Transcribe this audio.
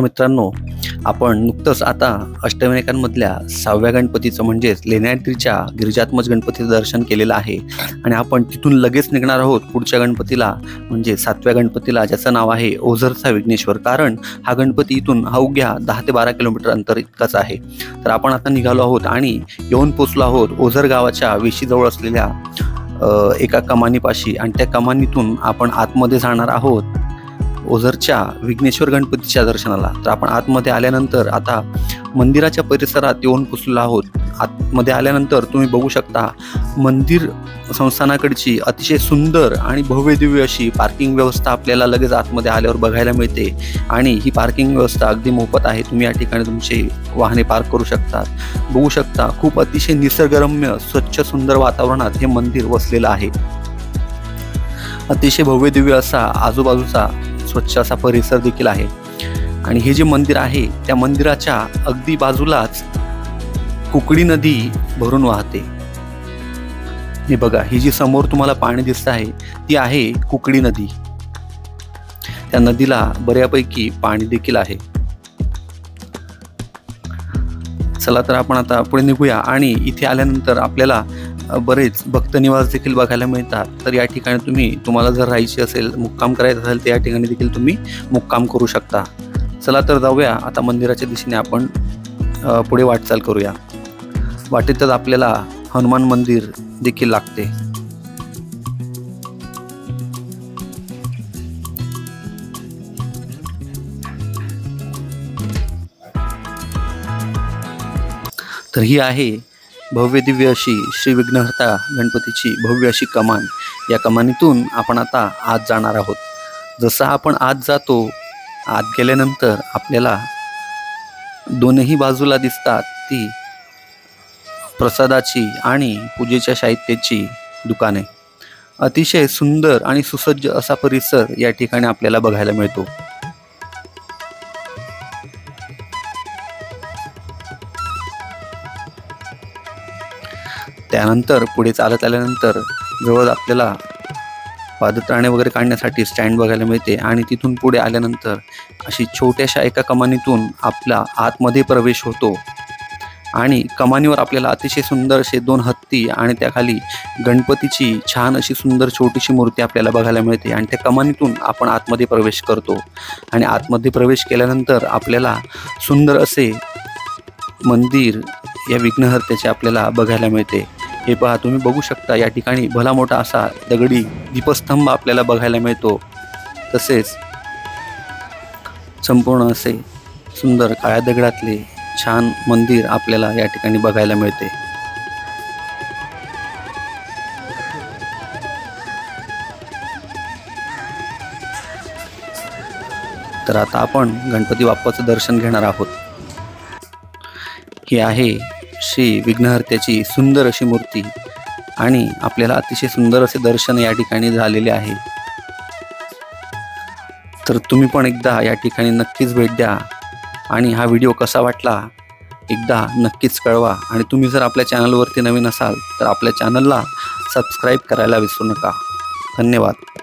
तर मित्रांनो, आपण नुकतंच आता अष्टविनायकांमधल्या 6व्या गणपतीचं म्हणजेच लेण्याद्रीच्या गिरिजात्मज गणपतीचं दर्शन केलेलं आहे आणि आपण तिथून लगेच निघणार आहोत पुढच्या गणपतीला म्हणजे 7व्या गणपतीला, ज्याचं नाव आहे ओझरचा विघ्नेश्वर. कारण हा गणपती इथून अवघ्या 10 ते 12 किलोमीटर अंतर इतकाच आहे. तर आपण आता निघालो आहोत आणि येऊन पोचलो आहोत ओझर गावाच्या वेशीजवळ असलेल्या एका कमानीपाशी आणि त्या कमानीतून आपण आतमध्ये जाणार आहोत ओझरच्या विघ्नेश्वर गणपतीच्या दर्शनाला. तर आपण आतमध्ये आल्यानंतर आता मंदिराच्या परिसरात येऊन पोचलो आहोत. आतमध्ये आल्यानंतर तुम्ही बघू शकता मंदिर संस्थानाकडची अतिशय सुंदर आणि भव्य दिव्य अशी पार्किंग व्यवस्था आपल्याला लगेच आतमध्ये आल्यावर बघायला मिळते आणि ही पार्किंग व्यवस्था अगदी मोफत आहे. तुम्ही या ठिकाणी तुमचे वाहने पार्क करू शकता. बघू शकता खूप अतिशय निसर्गरम्य स्वच्छ सुंदर वातावरणात हे मंदिर वसलेलं आहे. अतिशय भव्य दिव्य असा आजूबाजूचा स्वच्छ असा परिसर देखील आहे आणि हे जे मंदिर आहे त्या मंदिराच्या अगदी बाजूलाच कुकडी नदी भरून वाहते. हे बघा, ही जी समोर तुम्हाला पाणी दिसत आहे ती आहे कुकडी नदी. त्या नदीला बऱ्यापैकी पाणी देखील आहे. चला तर आपण आता पुढे निघूया आणि इथे आल्यानंतर आपल्याला बरेच भक्त निवास देखील बघायला मिळतात. तर या ठिकाणी तुम्हाला जर राहायची असेल, मुक्काम करायचं असेल तर या ठिकाणी देखील तुम्ही मुक्काम करू शकता. चला तर जाऊया आता मंदिराच्या दिशेने आपण पुढे वाटचाल करूया. वाटेतच आपल्याला हनुमान मंदिर देखील लागते. तर ही आहे भव्य दिव्य अशी श्री विघ्नहर्ता गणपतीची भव्य अशी कमान. या कमानीतून आपण आता आत जाणार आहोत. जसं आपण आत जातो, आत गेल्यानंतर आपल्याला दोनही बाजूला दिसतात ती प्रसादाची आणि पूजेच्या साहित्याची दुकाने. अतिशय सुंदर आणि सुसज्ज असा परिसर या ठिकाणी आपल्याला बघायला मिळतो. त्यानंतर पुढे चालत आल्यानंतर जवळ आपल्याला पादत्राणे वगैरे काढण्यासाठी स्टँड बघायला मिळते आणि तिथून पुढे आल्यानंतर अशी छोट्याशा एका कमानीतून आपला आतमध्ये प्रवेश होतो आणि कमानीवर आपल्याला अतिशय सुंदर असे 2 हत्ती आणि त्याखाली गणपतीची छान अशी सुंदर छोटीशी मूर्ती आपल्याला बघायला मिळते आणि त्या कमानीतून आपण आतमध्ये प्रवेश करतो आणि आतमध्ये प्रवेश केल्यानंतर आपल्याला सुंदर असे मंदिर या विघ्नहर्त्याचे आपल्याला बघायला मिळते. हे पहा, तुम्ही बघू शकता या ठिकाणी भला मोठा असा दगडी दीपस्तंभ आपल्याला बघायला मिळतो. तसेच संपूर्ण असे सुंदर काळ्या दगडातले छान मंदिर आपल्याला या ठिकाणी बघायला मिळते. तर आता आपण गणपती बाप्पाचं दर्शन घेणार आहोत. ही आहे श्री विघ्नहर्त्याची सुंदर अशी मूर्ती आणि आपल्याला अतिशय सुंदर असे दर्शन या ठिकाणी झालेले आहे. तर तुम्ही पण एकदा या ठिकाणी नक्कीच भेट द्या आणि हा व्हिडिओ कसा वाटला एकदा नक्कीच कळवा. आणि तुम्ही जर आपल्या चॅनलवरती नवीन असाल तर आपल्या चॅनलला सबस्क्राईब करायला विसरू नका. धन्यवाद.